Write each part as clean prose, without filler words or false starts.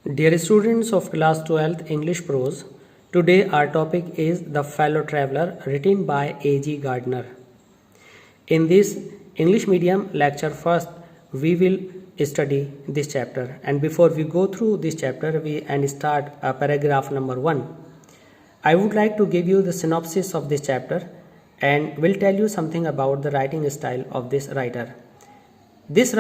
Dear students of class 12th English Prose, today our topic is The Fellow Traveler written by A.G. Gardner. In this English medium lecture first we will study this chapter, and before we go through this chapter and start paragraph number 1, I would like to give you the synopsis of this chapter and will tell you something about the writing style of this writer. This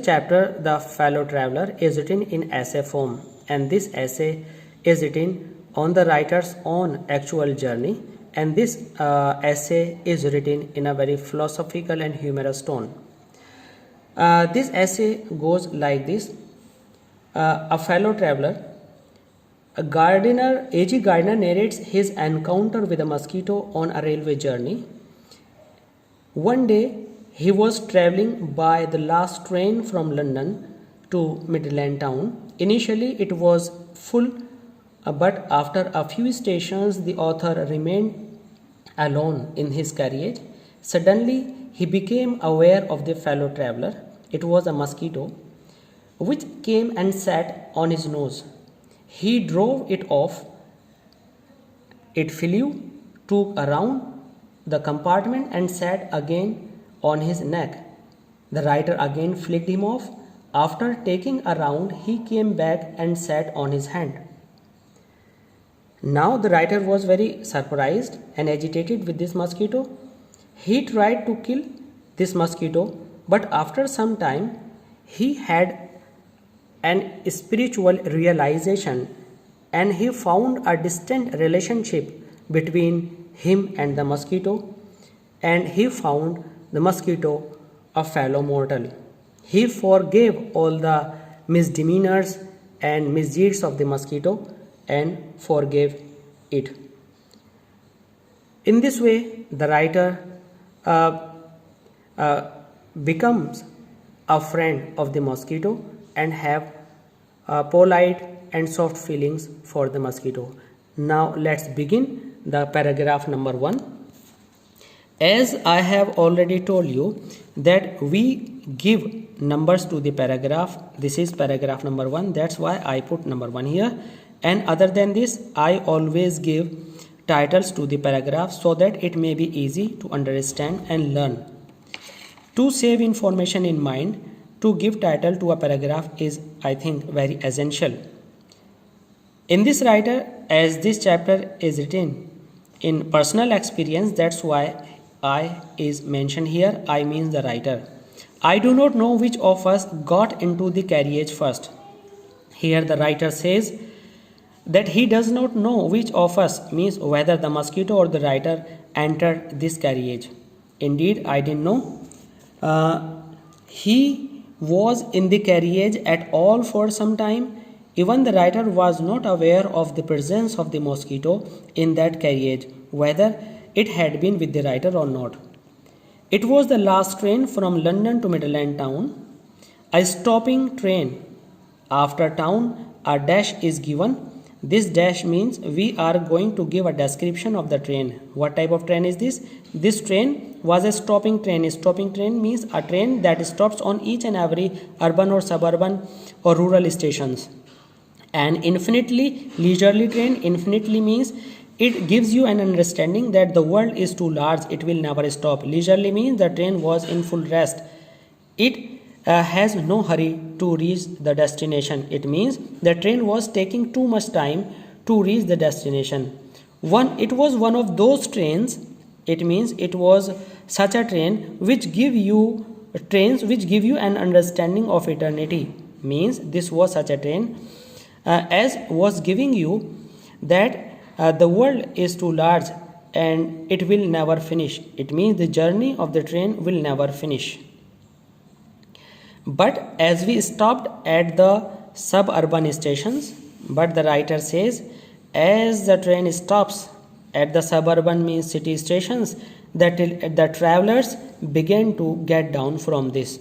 chapter, The Fellow Traveler, is written in essay form, and this essay is written on the writer's own actual journey, and this essay is written in a very philosophical and humorous tone. This essay goes like this. A fellow traveler, A.G. Gardner narrates his encounter with a mosquito on a railway journey. One day, he was travelling by the last train from London to Midland Town. Initially, it was full, but after a few stations, the author remained alone in his carriage. Suddenly, he became aware of the fellow traveller. It was a mosquito, which came and sat on his nose. He drove it off. It flew, took around the compartment and sat again on his neck. The writer again flicked him off. After taking a round, he came back and sat on his hand. Now the writer was very surprised and agitated with this mosquito. He tried to kill this mosquito, but after some time he had an spiritual realization, and he found a distant relationship between him and the mosquito, and he found the mosquito a fellow mortal. He forgave all the misdemeanors and misdeeds of the mosquito and forgave it. In this way, the writer becomes a friend of the mosquito and have polite and soft feelings for the mosquito. Now let's begin the paragraph number 1. As I have already told you that we give numbers to the paragraph. This is paragraph number 1. That's why I put number 1 here. And other than this, I always give titles to the paragraph so that it may be easy to understand and learn. To save information in mind, to give title to a paragraph is, I think, very essential. In this writer, as this chapter is written in personal experience, that's why I is mentioned here. I means the writer. I do not know which of us got into the carriage first. Here the writer says that he does not know which of us, means whether the mosquito or the writer, entered this carriage. Indeed, I didn't know. He was in the carriage at all for some time. Even the writer was not aware of the presence of the mosquito in that carriage, whether it had been with the writer or not. It was the last train from London to Midland Town, a stopping train. After town, a dash is given. This dash means we are going to give a description of the train. What type of train is this? This train was a stopping train. A stopping train means a train that stops on each and every urban or suburban or rural stations. An infinitely leisurely train, infinitely means it gives you an understanding that the world is too large, it will never stop. Leisurely means the train was in full rest. It has no hurry to reach the destination. It means the train was taking too much time to reach the destination. It was one of those trains. It means it was such a train which give you an understanding of eternity. Means this was such a train as was giving you that the world is too large and it will never finish. It means the journey of the train will never finish. But as we stopped at the suburban stations, but the writer says, as the train stops at the suburban means city stations, the travelers began to get down from this.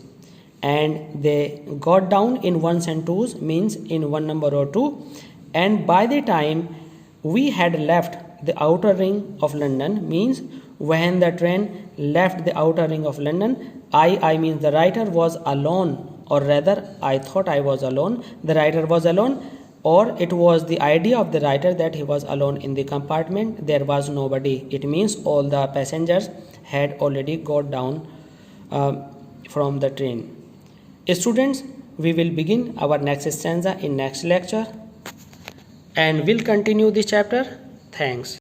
And they got down in ones and twos, means in one number or two. And by the time we had left the outer ring of London, means when the train left the outer ring of London, I means the writer was alone or rather I thought I was alone. The writer was alone, or it was the idea of the writer that he was alone in the compartment. There was nobody. It means all the passengers had already got down from the train. Students, we will begin our next stanza in next lecture and we'll continue this chapter. Thanks.